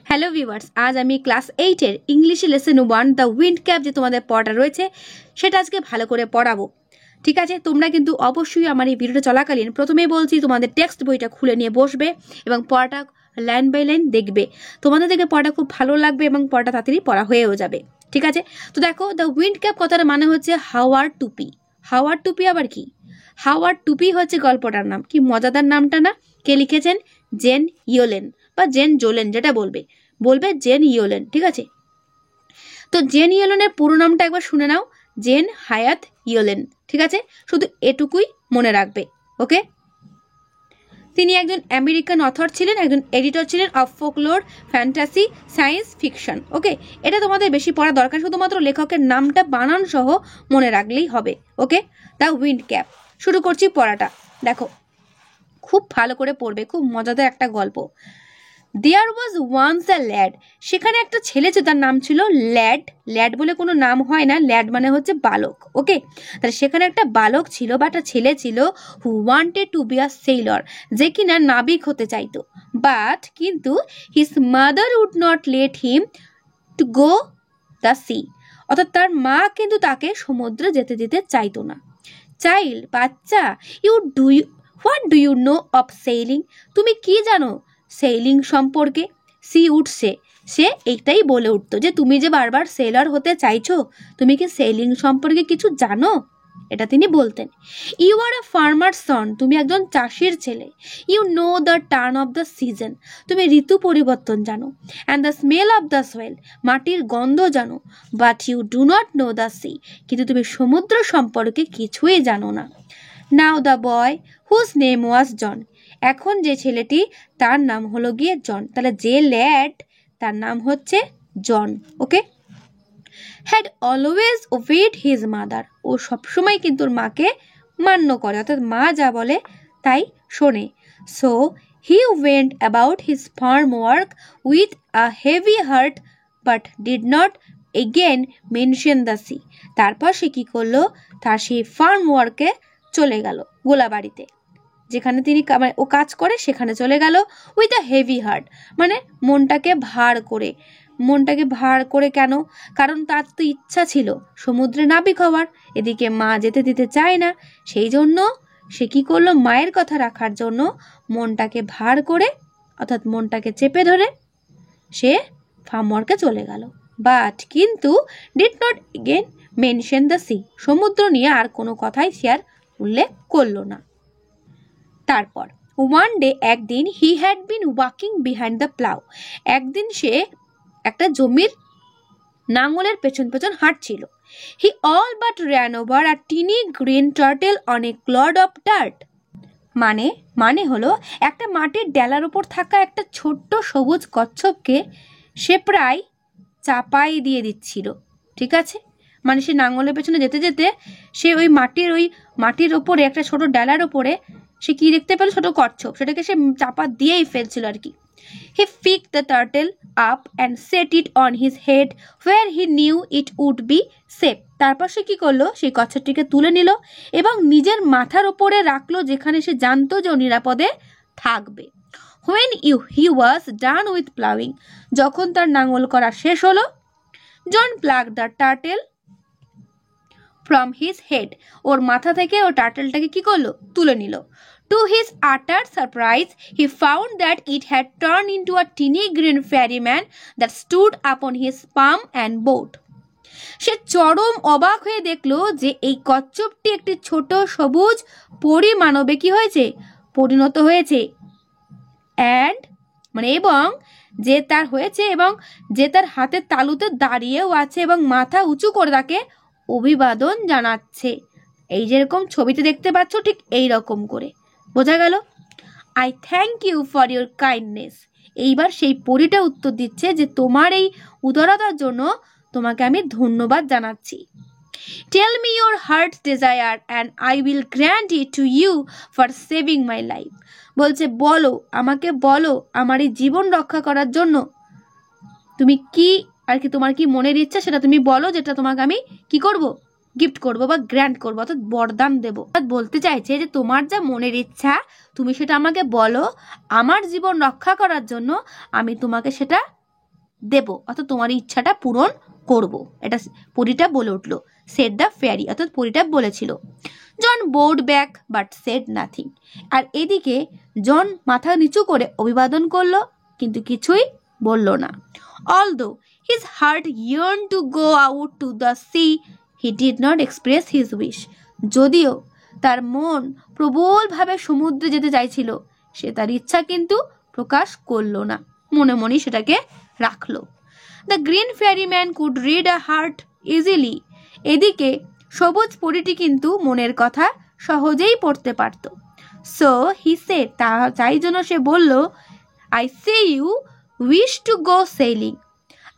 Hello viewers, আজ আমি class 8-এর ইংলিশে লেসন 1 দ্য উইন্ড ক্যাপ যে তোমাদের পড়াটা রয়েছে সেটা আজকে ভালো করে পড়াবো। ঠিক আছে, তোমরা কিন্তু অবশ্যই আমার এই ভিডিওটা চলাকালীন প্রথমেই বলছি তোমাদের টেক্সট বইটা খুলে নিয়ে বসবে এবং পড়াটা লাইন বাই লাইন দেখবে। তোমাদের দেখে পড়াটা খুব ভালো লাগবে এবং পড়াটা তাড়াতাড়ি পড়া হয়েও যাবে। ঠিক আছে, তো দেখো দ্য উইন্ড ক্যাপ কথার মানে হচ্ছে হাওয়ার টুপি। হাওয়ার টুপি আবার কি? হাওয়ার টুপি হচ্ছে গল্পটার নাম। কি মজাদার নামটা না? কে লিখেছেন? জেন ইয়োলেন বা জেন জোলেন, যেটা বলবে জেন ইয়োলেন। ঠিক আছে, তো জেন ইয়োলেনের পুরো নামটা একবার শুনে নাও, জেন হায়াত ইয়োলেন। ঠিক আছে, শুধু এটুকুই মনে রাখবে। ওকে, তিনি একজন আমেরিকান অথর ছিলেন, একজন এডিটর ছিলেন of folklore, fantasy, science fiction. Okay, এটা তোমাদের বেশি পড়া দরকার, শুধুমাত্র লেখকের নামটা বানান সহ মনে রাখলেই হবে। ওকে, দ্য উইন্ড ক্যাপ। শুরু করছি পড়াটা। দেখো, খুব ভালো করে পড়বে, খুব মজাদার একটা গল্প। দেয়ার ওয়াজ ওয়ান্স আ ল্যাড। সেখানে একটা ছেলে ছিল, তার নাম ছিল ল্যাড। ল্যাড বলে কোনো নাম হয় না, ল্যাড মানে হচ্ছে বালক। ওকে, তাহলে সেখানে একটা বালক ছিল বা একটা ছেলে ছিল, who wanted to be a sailor, যে কিনা নাবিক হতে চাইতো। বাট কিন্তু his mother would not let him to go the sea, অর্থাৎ তার মা কিন্তু তাকে সমুদ্রে যেতে দিতে চাইতো না। চাইল্ড, বাচ্চা, what do you know of sailing, তুমি কি জানো সেইলিং সম্পর্কে? সি উঠছে, সে এইটাই বলে উঠতো যে তুমি যে বারবার সেলার হতে চাইছো, তুমি কি সেইলিং সম্পর্কে কিছু জানো? এটা তিনি বলতেন। ইউ আর আ ফার্মার সন, তুমি একজন চাষির ছেলে। You know the turn of the season, তুমি ঋতু পরিবর্তন জানো। And the smell of the soil, মাটির গন্ধ জানো। But you do not know the sea, কিন্তু তুমি সমুদ্র সম্পর্কে কিছুই জানো না। Now the boy whose name was John, এখন যে ছেলেটি তার নাম হলো গিয়ে জন, তাহলে যে ল্যাড তার নাম হচ্ছে John. Okay, had always obeyed his mother, ও সবসময় কিন্তু ওর মাকে মান্য করে, অর্থাৎ মা যা বলে তাই শোনে। So he went about his farm work with a heavy heart but did not again mention the sea, তারপর সে কি করলো, তার সেই ফার্ম ওয়ার্কে চলে গেল, গোলাবাড়িতে যেখানে তিনি ও কাজ করে সেখানে চলে গেল। উইথ আ হেভি হার্ট মানে মনটাকে ভার করে। মনটাকে ভার করে কেন? কারণ তার তো ইচ্ছা ছিল সমুদ্রে নাবিক হওয়ার, এদিকে মা যেতে দিতে চায় না, সেই জন্য সে কি করলো, মায়ের কথা রাখার জন্য মনটাকে ভার করে, অর্থাৎ মনটাকে চেপে ধরে সে ফার্ম ওয়ার্কে চলে গেল। বাট কিন্তু did not again mention the sea, সমুদ্র নিয়ে আর কোনো কথাই সে আর উল্লেখ করলো না। তারপর ওয়ান ডে, একদিন, he had been walking behind the plough, একদিন সে একটা জমির নাঙলের পেছন পেছন হাঁটছিল। He all but ran over a tiny green turtle on a clod of dirt, মানে হলো একটা মাটির ডেলার উপর থাকা একটা ছোট্ট সবুজ কচ্ছপকে সে প্রায় চাপাই দিয়ে দিচ্ছিল। ঠিক আছে, মানে সে নাঙলের পেছনে যেতে যেতে সে ওই মাটির ওপরে একটা ছোট ডালার ওপরে সে কি দেখতে পেল, ছোট কচ্ছপ, সেটাকে সে চাপা দিয়েই ফেলছিল আর কি। হি picked the turtle up and set it on his head where he knew it would be safe, তারপর সে কি করলো, সেই কচ্ছপটিকে তুলে নিল এবং নিজের মাথার ওপরে রাখলো, যেখানে সে জানতো যে ও নিরাপদে থাকবে। When he was done with plowing, যখন তার নাঙল করা শেষ হলো, John plucked the turtle from his head, ওর মাথা থেকে ও টার্টেলটাকে কি করলো, তুলে নিল। To his utter surprise, he found that it had turned into a teeny green ferryman that stood upon his palm and boat. সে চরম অবাক হয়ে দেখলো যে এই কচ্ছপটি একটি ছোট সবুজ পরিমানবে কি হয়েছে, পরিণত হয়েছে। অ্যান্ড মানে এবং যে তার হয়েছে এবং যে তার হাতের তালুতে দাঁড়িয়েও আছে এবং মাথা উঁচু করে তাকে অভিবাদন জানাচ্ছে। এই যেরকম ছবিতে দেখতে পাচ্ছ ঠিক এই রকম করে, বোঝা গেল? I thank you for your kindness, এইবার সেই পরীটা উত্তর দিচ্ছে যে তোমার এই উদারতার জন্য তোমাকে আমি ধন্যবাদ জানাচ্ছি। Tell me your heart desire and I will grant it to you for saving my life, বলছে বলো, আমাকে বলো আমার এই জীবন রক্ষা করার জন্য তুমি কি আর কি, তোমার কি মনের ইচ্ছা সেটা তুমি বলো, যেটা তোমাকে আমি কি করব, গিফট করবো বা গ্র্যান্ট করবো, অর্থাৎ বরদান দেবো। বলতে চাইছে যে তোমার যা মনের ইচ্ছা তুমি সেটা আমাকে বলো, আমার জীবন রক্ষা করার জন্য আমি তোমাকে সেটা দেব, অর্থাৎ তোমার ইচ্ছাটা পূরণ করব। এটা পরীটা বলে উঠলো। সেড দ্য ফেয়ারি, অর্থাৎ পরীটা বলেছিল। John bored back but said nothing. আর এদিকে জন মাথা নিচু করে অভিবাদন করলো, কিন্তু কিছুই বলল না। Although his heart yearned to go out to the sea, he did not express his wish. যদিও তার মন প্রবলভাবে সমুদ্রে যেতে চাইছিল, সে তার ইচ্ছা কিন্তু প্রকাশ করলো না, মনে মনে সেটাকে রাখলো। The green ফেয়ারিম্যান could read a heart easily. এদিকে সবুজ পরীটি কিন্তু মনের কথা সহজেই পড়তে পারত। সো হি সেড, তাই জন্য সে বলল, I see you wish to go sailing.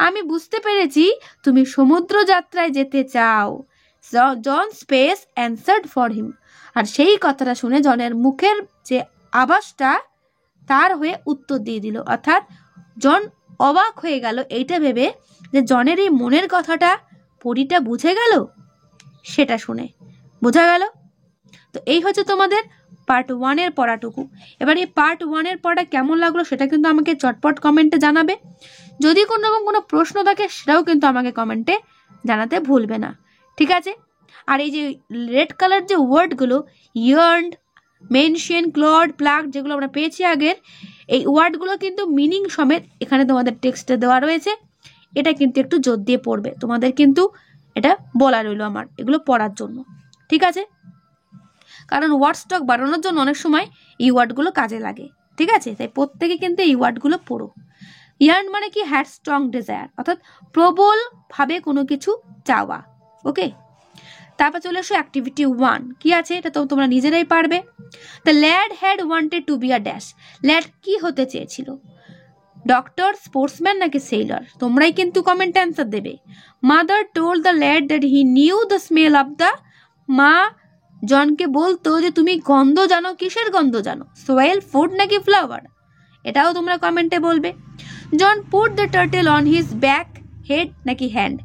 আমি বুঝতে পেরেছি তুমি সমুদ্র যাত্রায় যেতে চাও। John Spes answered for him. আর সেই কথাটা শুনে জনের মুখের যে আওয়াজটা তার হয়ে উত্তর দিয়ে দিল, অর্থাৎ জন অবাক হয়ে গেল এইটা ভেবে যে জনের এই মনের কথাটা পরীটা বুঝে গেল। সেটা শুনে বোঝা গেল। তো এই হচ্ছে তোমাদের পার্ট 1-এর পড়াটুকু। এবার এই পার্ট 1-এর পড়া কেমন লাগলো সেটা কিন্তু আমাকে চটপট কমেন্টে জানাবে। যদি কোনো রকম কোনো প্রশ্ন থাকে সেটাও কিন্তু আমাকে কমেন্টে জানাতে ভুলবে না, ঠিক আছে? আর এই যে রেড কালার যে ওয়ার্ডগুলো, ইয়ার্নড, মেনশন, ক্লড, প্লাগ, যেগুলো আমরা পেয়েছি আগের, এই ওয়ার্ডগুলো কিন্তু মিনিং সমেত এখানে তোমাদের টেক্সটে দেওয়া রয়েছে। এটা কিন্তু একটু জোর দিয়ে পড়বে, তোমাদের কিন্তু এটা বলা রইলো আমার, এগুলো পড়ার জন্য, ঠিক আছে? কারণ ওয়ার্ড স্টক বাড়ানোর জন্য অনেক সময় এই ওয়ার্ডগুলো কাজে লাগে, ঠিক আছে? তাই প্রত্যেকে কিন্তু এই ওয়ার্ডগুলো পড়ো। ইয়ার্ন মানে কি? হ্যাড স্ট্রং ডিজায়ার, অর্থাৎ প্রবল ভাবে কোনো কিছু চাওয়া। ওকে, তারপর চলে আসো অ্যাক্টিভিটি 1। কি আছে এটা তো তোমরা নিজেরাই পারবে। The lad had wanted to be a dash. Lad কি হতে চেয়েছিল? ডক্টর, স্পোর্টসম্যান নাকি সেইলর? তোমরাই কিন্তু কমেন্ট অ্যান্সার দেবে। Mother told the lad that he knew the smell of the. মা জনকে বলতো যে তুমি গন্ধ জানো। কিসের গন্ধ জানো? সোয়েল, ফুড নাকি ফ্লাওয়ার? এটাও তোমরা কমেন্টে বলবে। John put the turtle on his back, head নাকি হ্যান্ড?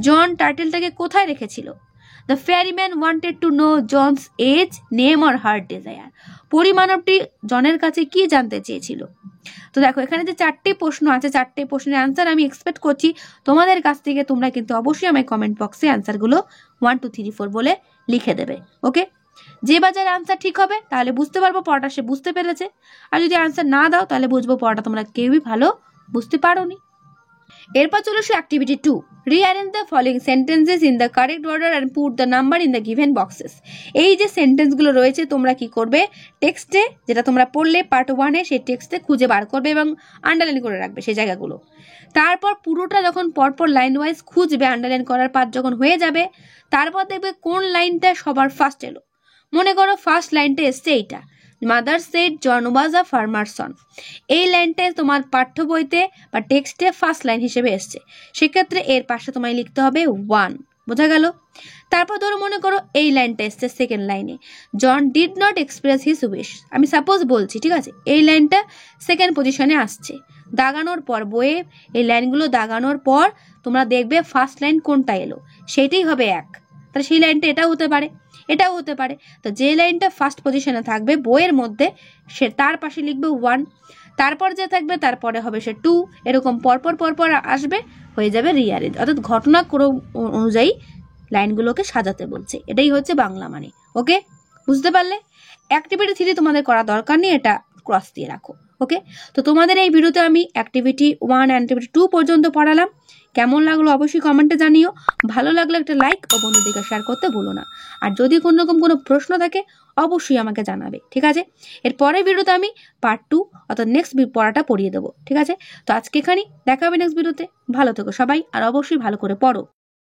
জন টার্টেলটাকে কোথায় রেখেছিল? The fairy man wanted to know John's age, name or heart desire. পরিমানবটি জনের কাছে কি জানতে চেয়েছিল? তো দেখো এখানে যে 4টি প্রশ্ন আছে, 4টি প্রশ্নের অ্যান্সার আমি এক্সপেক্ট করছি তোমাদের কাছ থেকে। তোমরা কিন্তু অবশ্যই আমার কমেন্ট বক্সে অ্যান্সারগুলো 1 2 3 4 বলে লিখে দেবে। ওকে, যে বাজার অ্যান্সার ঠিক হবে তাহলে বুঝতে পারবো পড়াটা সে বুঝতে পেরেছে, আর যদি অ্যান্সার না দাও তাহলে বুঝবো পড়াটা তোমরা কেউই ভালো বুঝতে পারোনি। এরপর চলে আসো activity 2। Rearrange the following sentences in the correct order and put the number in the given boxes. এই যে সেন্টেন্সগুলো রয়েছে তোমরা কি করবে? টেক্সটে যেটা তোমরা পড়লে পার্ট 1-এ সেই টেক্সটে খুঁজে বার করবে এবং আন্ডারলাইন করে রাখবে সেই জায়গাগুলো। তারপর পুরোটা যখন পরপর লাইন ওয়াইজ খুঁজবে, আন্ডারলাইন করার পার্ট যখন হয়ে যাবে, তারপর দেখবে কোন লাইনটা সবার ফার্স্ট এলো। মনে করো ফার্স্ট লাইনটা এসছে এইটা, mother said John was a farmer son. এই লাইনটায় তোমার পাঠ্য বইতে বা টেক্সটে ফার্স্ট লাইন হিসেবে এসছে, সেক্ষেত্রে এর পাশে তোমায় লিখতে হবে 1। বোঝা গেল? তারপর ধরো মনে করো এই লাইনটা এসছে সেকেন্ড লাইনে, John did not express his wish. আমি সাপোজ বলছি, ঠিক আছে? এই লাইনটা সেকেন্ড পজিশনে আসছে। দাগানোর পর বইয়ে এই লাইনগুলো দাগানোর পর তোমরা দেখবে ফার্স্ট লাইন কোনটা এলো, সেইটাই হবে 1। তাহলে সেই লাইনটা এটাও হতে পারে, এটাও হতে পারে। তো যে লাইনটা ফার্স্ট পজিশনে থাকবে বইয়ের মধ্যে সে তার পাশে লিখবে 1, তারপর যে থাকবে তারপরে হবে সে 2, এরকম পরপর পরপর আসবে, হয়ে যাবে রিঅ্যারেঞ্জ। অর্থাৎ ঘটনাক্রম অনুযায়ী লাইনগুলোকে সাজাতে বলছে, এটাই হচ্ছে বাংলা মানে। ওকে, বুঝতে পারলে? অ্যাক্টিভিটি 3 তোমাদের করা দরকার নেই, এটা ক্রস দিয়ে রাখো। ওকে, তো তোমাদের এই ভিডিওতে আমি অ্যাক্টিভিটি 1 অ্যাক্টিভিটি 2 পর্যন্ত পড়ালাম। কেমন লাগলো অবশ্যই কমেন্টে জানিও। ভালো লাগলে একটা লাইক ও বন্ধুদেরকে শেয়ার করতে ভুলো না। আর যদি কোনো রকম কোনো প্রশ্ন থাকে অবশ্যই আমাকে জানাবে, ঠিক আছে? এর পরের ভিডিওতে আমি পার্ট 2 অর্থাৎ নেক্সট পড়াটা পড়িয়ে দেবো, ঠিক আছে? তো আজকে এখানেই দেখা হবে নেক্সট ভিডিওতে। ভালো থেকো সবাই, আর অবশ্যই ভালো করে পড়ো।